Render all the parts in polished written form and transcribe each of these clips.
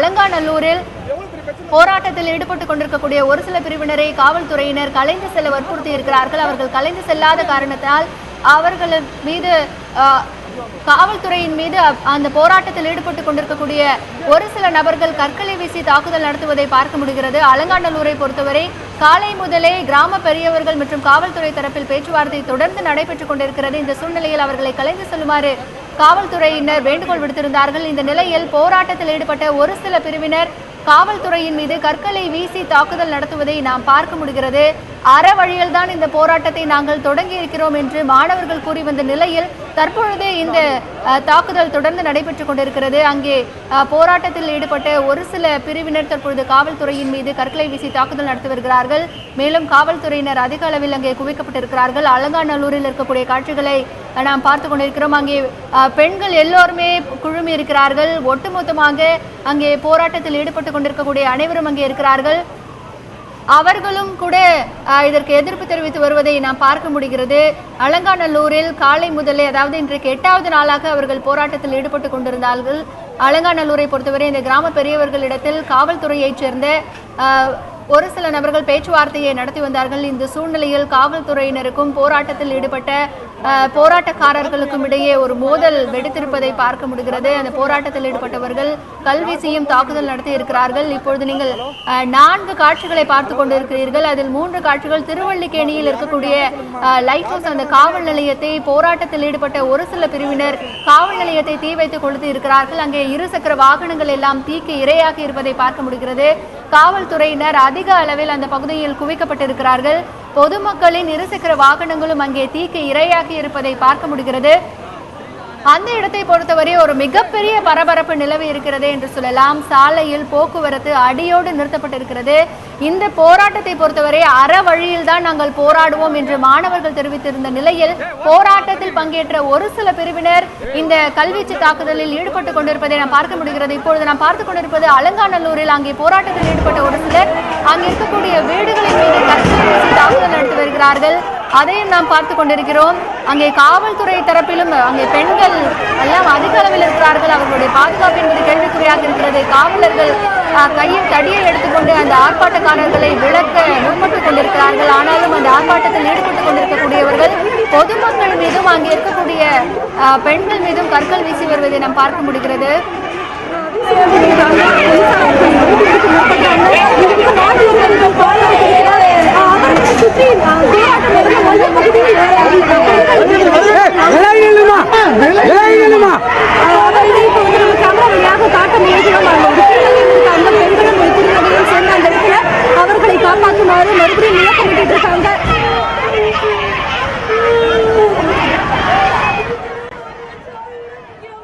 அலங்காநல்லூரில் போராட்டத்தில் ஈடுபட்டுக் கொண்டிருக்கக்கூடிய ஒரு சில பிரிவினரை காவல்துறையினர் கலைந்து செல்ல வற்புறுத்தி இருக்கிறார்கள். அவர்கள் கலைந்து செல்லாத காரணத்தால் அவர்கள் மீது காவல்துறையின் மீது அந்த போராட்டத்தில் ஈடுபட்டுக் கொண்டிருக்கக்கூடிய ஒரு சில நபர்கள் கற்களை வீசி தாக்குதல் நடத்துவதை பார்க்க முடிகிறது. அலங்காநல்லூரை பொறுத்தவரை காலை முதலே கிராம பெரியவர்கள் மற்றும் காவல்துறை தரப்பில் பேச்சுவார்த்தை தொடர்ந்து நடைபெற்றுக் கொண்டிருக்கிறது. இந்த சூழ்நிலையில் அவர்களை கலைந்து செல்லுமாறு காவல்துறையினர் வேண்டுகோள் விடுத்திருந்தார்கள். இந்த நிலையில் போராட்டத்தில் ஈடுபட்ட ஒரு சில பிரிவினர் காவல்துறையின் மீது கற்களை வீசி தாக்குதல் நடத்துவதை நாம் பார்க்க முடிகிறது. அற வழியில் தான் இந்த போராட்டத்தை நாங்கள் தொடங்கி இருக்கிறோம் என்று மாணவர்கள் கூறி வந்த நிலையில் தற்பொழுது இந்த தாக்குதல் தொடர்ந்து நடைபெற்றுக் கொண்டிருக்கிறது. அங்கே போராட்டத்தில் ஈடுபட்ட ஒரு சில பிரிவினர் தற்பொழுது காவல்துறையின் மீது கற்களை வீசி தாக்குதல் நடத்தி வருகிறார்கள். மேலும் காவல்துறையினர் அதிக அளவில் அங்கே குவிக்கப்பட்டிருக்கிறார்கள். அலங்காநல்லூரில் இருக்கக்கூடிய காட்சிகளை நாம் பார்த்து கொண்டிருக்கிறோம். அங்கே பெண்கள் எல்லோருமே குழுமி இருக்கிறார்கள். ஒட்டுமொத்தமாக அங்கே போராட்டத்தில் ஈடுபட்டு கொண்டிருக்கக்கூடிய அனைவரும் அங்கே இருக்கிறார்கள். அவர்களும் கூட இதற்கு எதிர்ப்பு தெரிவித்து வருவதை நாம் பார்க்க முடிகிறது. அலங்காநல்லூரில் காலை முதலே, அதாவது இன்றைக்கு 8வது நாளாக அவர்கள் போராட்டத்தில் ஈடுபட்டு கொண்டிருந்தார்கள். அலங்காநல்லூரை பொறுத்தவரை இந்த கிராம பெரியவர்களிடத்தில் காவல்துறையைச் சேர்ந்த ஒரு சில நபர்கள் பேச்சுவார்த்தையை நடத்தி வந்தார்கள். இந்த சூழ்நிலையில் காவல்துறையினருக்கும் போராட்டத்தில் ஈடுபட்ட போராட்டக்காரர்களுக்கும் இடையே ஒரு மோதல் வெடித்திருப்பதை பார்க்க முடிகிறது. அந்த போராட்டத்தில் ஈடுபட்டவர்கள் கல்வீசியும் தாக்குதல் நடத்தி இருக்கிறார்கள். இப்பொழுது நீங்கள் 4 காட்சிகளை பார்த்து கொண்டிருக்கிறீர்கள். அதில் 3 காட்சிகள் திருவல்லிக்கேணியில் இருக்கக்கூடிய லைட் ஹவுஸ், அந்த காவல் நிலையத்தை போராட்டத்தில் ஈடுபட்ட ஒரு சில பிரிவினர் காவல் நிலையத்தை தீ வைத்து கொளுத்தி இருக்கிறார்கள். அங்கே இருசக்கர வாகனங்கள் எல்லாம் தீக்கு இரையாகி இருப்பதை பார்க்க முடிகிறது. காவல்துறையினர் அதிக அளவில் அந்த பகுதியில் குவிக்கப்பட்டிருக்கிறார்கள். பொதுமக்களின் இருசக்கர வாகனங்களும் அங்கே தீக்கு இரையாகி இருப்பதை பார்க்க முடிகிறது. அந்த இடத்தை பொறுத்தவரை ஒரு மிகப்பெரிய பரபரப்பு நிலவி இருக்கிறது என்று சொல்லலாம். சாலையில் போக்குவரத்து அடியோடு நிறுத்தப்பட்டிருக்கிறது. இந்த போராட்டத்தை பொறுத்தவரை அற வழியில் தான் நாங்கள் போராடுவோம் என்று மாணவர்கள் தெரிவித்திருந்த நிலையில் போராட்டத்தில் பங்கேற்ற ஒரு சில பிரிவினர் இந்த கல்வீச்சு தாக்குதலில் ஈடுபட்டுக் கொண்டிருப்பதை நாம் பார்க்க முடிகிறது. இப்பொழுது நாம் பார்த்துக் கொண்டிருப்பது அலங்காநல்லூரில் அங்கே போராட்டத்தில் ஈடுபட்ட ஒரு சிலர் அங்கே இருக்கக்கூடிய வீடுகளின் மீது கற்களை வீசி தாக்குதல் நடத்தி வருகிறார்கள். அதையும் நாம் பார்த்து கொண்டிருக்கிறோம். அங்கே காவல்துறை தரப்பிலும் அங்கே பெண்கள் எல்லாம் அதிக அளவில் இருக்கிறார்கள். அவர்களுடைய பாதுகாப்பு என்பது கேள்விக்குறியாக இருக்கிறது. காவலர்கள் கையில் தடியை எடுத்துக்கொண்டு அந்த ஆர்ப்பாட்டக்காரர்களை விளக்க முற்பட்டுக் கொண்டிருக்கிறார்கள். ஆனாலும் அந்த ஆர்ப்பாட்டத்தில் ஈடுபட்டுக் கொண்டிருக்கக்கூடியவர்கள் பொதுமக்கள் மீதும் அங்கே இருக்கக்கூடிய பெண்கள் மீதும் கற்கள் வீசி வருவதை நாம் பார்க்க முடிகிறது. அவர்களை காப்பாற்றுமாறு மறுபடியும் இயக்கப்பட்டு இருக்காங்க.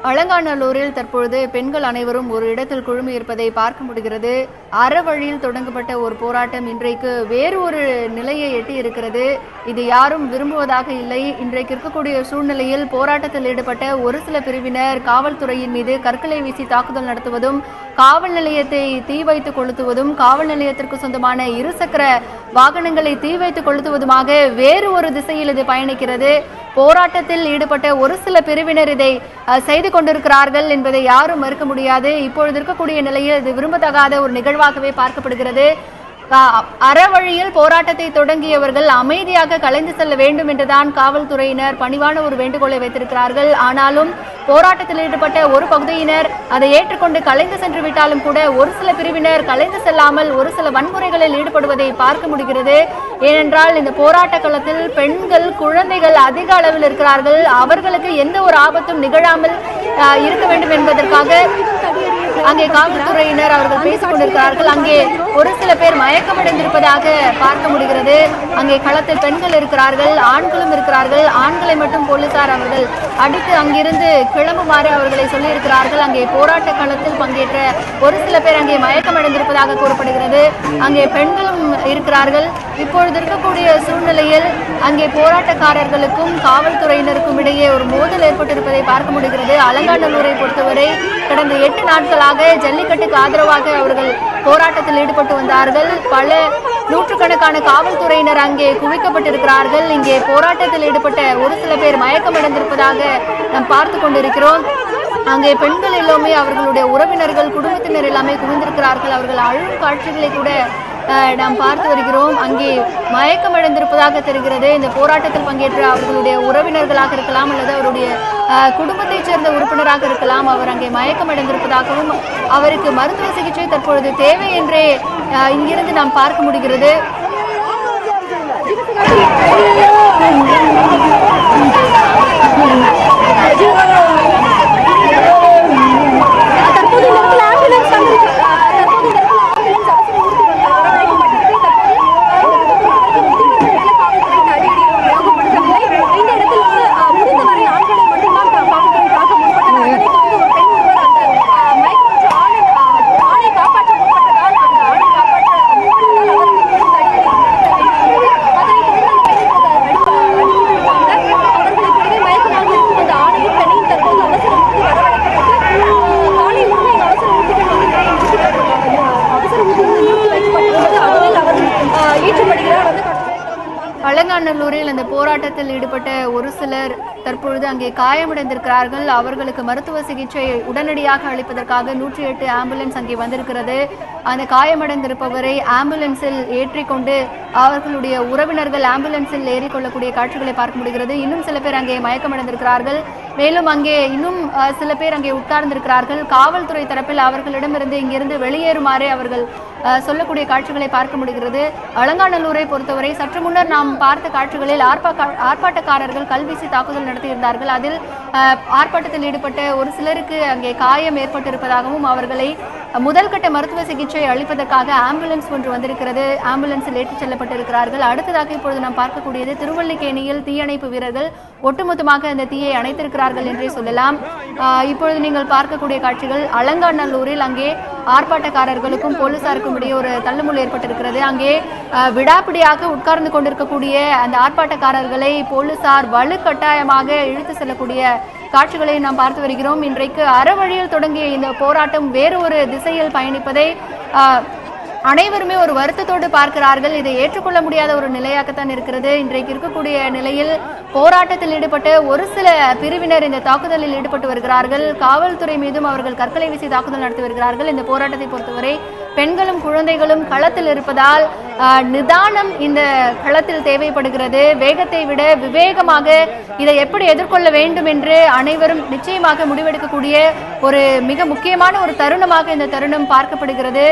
அலங்காநல்லூரில் தற்பொழுது பெண்கள் அனைவரும் ஒரு இடத்தில் குழுமி இருப்பதை பார்க்க முடிகிறது. அற வழியில் தொடங்கப்பட்ட ஒரு போராட்டம் இன்றைக்கு வேறு ஒரு நிலையை எட்டி இருக்கிறது. இது யாரும் விரும்புவதாக இல்லை. இன்றைக்கு இருக்கக்கூடிய சூழ்நிலையில் போராட்டத்தில் ஈடுபட்ட ஒரு சில பிரிவினர் காவல்துறையின் மீது கற்களை வீசி தாக்குதல் நடத்துவதும், காவல் நிலையத்தை தீ வைத்து கொளுத்துவதும், காவல் நிலையத்திற்கு சொந்தமான இருசக்கர வாகனங்களை தீ வைத்து கொளுத்துவதுமாக வேறு ஒரு திசையில் இது பயணிக்கிறது. போராட்டத்தில் ஈடுபட்ட ஒரு சில பிரிவினர் இதை செய்து கொண்டிருக்கிறார்கள் என்பதை யாரும் மறுக்க முடியாது. இப்பொழுது இருக்கக்கூடிய நிலையில் இது விரும்பத்தகாத ஒரு நிகழ்வாகவே பார்க்கப்படுகிறது. அற வழியில் போராட்டத்தை தொடங்கியவர்கள் அமைதியாக கலைந்து செல்ல வேண்டும் என்றுதான் காவல்துறையினர் பணிவான ஒரு வேண்டுகோளை வைத்திருக்கிறார்கள். ஆனாலும் போராட்டத்தில் ஈடுபட்ட ஒரு பகுதியினர் அதை ஏற்றுக்கொண்டு கலைந்து சென்று விட்டாலும் கூட ஒரு சில பிரிவினர் கலைந்து செல்லாமல் ஒரு சில வன்முறைகளில் ஈடுபடுவதை பார்க்க முடிகிறது. ஏனென்றால் இந்த போராட்ட களத்தில் பெண்கள், குழந்தைகள் அதிக அளவில் இருக்கிறார்கள். அவர்களுக்கு எந்த ஒரு ஆபத்தும் நிகழாமல் இருக்க வேண்டும் என்பதற்காக அங்கே காவல்துறையினர் அவர்கள் பேசிக் கொண்டிருக்கிறார்கள். அங்கே ஒரு சில பேர் மயக்கமடைந்திருப்பதாக பார்க்க முடிகிறது. அங்கே களத்தில் பெண்கள் இருக்கிறார்கள், ஆண்களும் இருக்கிறார்கள். ஆண்களை மட்டும் போலீசார் அவர்கள் அடித்து அங்கிருந்து கிளம்புமாறு அவர்களை சொல்லியிருக்கிறார்கள். அங்கே போராட்ட களத்தில் பங்கேற்ற ஒரு சில பேர் அங்கே மயக்கமடைந்திருப்பதாக கூறப்படுகிறது. அங்கே பெண்களும் இருக்கிறார்கள். இப்பொழுது இருக்கக்கூடிய சூழ்நிலையில் அங்கே போராட்டக்காரர்களுக்கும் காவல்துறையினருக்கும் இடையே ஒரு மோதல் ஏற்பட்டிருப்பதை பார்க்க முடிகிறது. அலங்காநல்லூரை பொறுத்தவரை கடந்த 8 நாட்களாக ஜல்லிக்கட்டுக்கு ஆதரவாக அவர்கள் போராட்டத்தில் ஈடுபட்டு வந்தார்கள். பல நூற்றுக்கணக்கான காவல்துறையினர் அங்கே குவிக்கப்பட்டிருக்கிறார்கள். இங்கே போராட்டத்தில் ஈடுபட்ட ஒரு சில பேர் மயக்கமடைந்திருப்பதாக நாம் பார்த்து கொண்டிருக்கிறோம். அங்கே பெண்கள் எல்லாமே அவர்களுடைய உறவினர்கள் குடும்பத்தினர் எல்லாமே குவிந்திருக்கிறார்கள். அவர்கள் அழும் காட்சிகளை கூட நாம் பார்த்து வருகிறோம். அங்கே மயக்கமடைந்திருப்பதாக தெரிகிறது. இந்த போராட்டத்தில் பங்கேற்ற அவர்களுடைய உறவினர்களாக இருக்கலாம் அல்லது அவருடைய குடும்பத்தைச் சேர்ந்த உறுப்பினராக இருக்கலாம். அவர் அங்கே மயக்கமடைந்திருப்பதாகவும் அவருக்கு மருத்துவ சிகிச்சை தற்பொழுது தேவை என்றே இங்கிருந்து நாம் பார்க்க முடிகிறது. அலங்காநல்லூரில் அந்த போராட்டத்தில் ஈடுபட்ட ஒரு சிலர் தற்பொழுது அங்கே காயமடைந்திருக்கிறார்கள். அவர்களுக்கு மருத்துவ சிகிச்சை உடனடியாக அளிப்பதற்காக 108 ஆம்புலன்ஸ் அங்கே வந்திருக்கிறது. அந்த காயமடைந்திருப்பவரை ஆம்புலன்ஸில் ஏற்றிக்கொண்டு அவர்களுடைய உறவினர்கள் ஆம்புலன்ஸில் ஏறிக்கொள்ளக்கூடிய காட்சிகளை பார்க்க முடிகிறது. இன்னும் சில பேர் அங்கே மயக்கமடைந்திருக்கிறார்கள். மேலும் அங்கே இன்னும் சில பேர் அங்கே உட்கார்ந்திருக்கிறார்கள். காவல்துறை தரப்பில் அவர்களிடமிருந்து இங்கிருந்து வெளியேறுமாறே அவர்கள் சொல்லக்கூடிய காட்சிகளை பார்க்க முடிகிறது. அலங்காநல்லூரை பொறுத்தவரை சற்று முன்னர் நாம் பார்த்த காட்சிகளில் ஆர்ப்பாட்டக்காரர்கள் கல்வீசி தாக்குதல் நடத்தியிருந்தார்கள். அதில் ஆர்ப்பாட்டத்தில் ஈடுபட்ட ஒரு சிலருக்கு அங்கே காயம் ஏற்பட்டிருப்பதாகவும் அவர்களை முதல்கட்ட மருத்துவ சிகிச்சை அளிப்பதற்காக ஆம்புலன்ஸ் ஒன்று வந்திருக்கிறது. ஆம்புலன்ஸில் ஏற்றிச் செல்லப்பட்டிருக்கிறார்கள். அடுத்ததாக இப்பொழுது நாம் பார்க்கக்கூடியது திருவல்லிக்கேணியில் தீயணைப்பு வீரர்கள் ஒட்டுமொத்தமாக அந்த தீயை அணைத்திருக்கிறார்கள் என்றே சொல்லலாம். இப்பொழுது நீங்கள் பார்க்கக்கூடிய காட்சிகள் அலங்காநல்லூரில் அங்கே ஆர்ப்பாட்டக்காரர்களுக்கும் போலீசாருக்கும் இடையே ஒரு தள்ளுமுள் ஏற்பட்டிருக்கிறது. அங்கே விடாப்பிடியாக உட்கார்ந்து கொண்டிருக்கக்கூடிய அந்த ஆர்ப்பாட்டக்காரர்களை போலீசார் வலுக்கட்டாயமாக இழுத்து செல்லக்கூடிய காட்சிகளை நாம் பார்த்து வருகிறோம். இன்றைக்கு அறவழியில் தொடங்கிய இந்த போராட்டம் வேறு ஒரு திசையில் பயணிப்பதை அனைவருமே ஒரு வருத்தத்தோடு பார்க்கிறார்கள். இதை ஏற்றுக்கொள்ள முடியாத ஒரு நிலையாகத்தான் இருக்கிறது. இன்றைக்கு இருக்கக்கூடிய நிலையில் போராட்டத்தில் ஈடுபட்ட ஒரு சில பிரிவினர் இந்த தாக்குதலில் ஈடுபட்டு வருகிறார்கள். காவல்துறை மீதும் அவர்கள் கற்களை வீசி தாக்குதல் நடத்தி வருகிறார்கள். இந்த போராட்டத்தை பொறுத்தவரை பெண்களும் குழந்தைகளும் களத்தில் இருப்பதால் நிதானம் இந்த களத்தில் தேவைப்படுகிறது. வேகத்தை விட விவேகமாக இதை எப்படி எதிர்கொள்ள வேண்டும் என்று அனைவரும் நிச்சயமாக முடிவெடுக்கக்கூடிய ஒரு மிக முக்கியமான ஒரு தருணமாக இந்த தருணம் பார்க்கப்படுகிறது.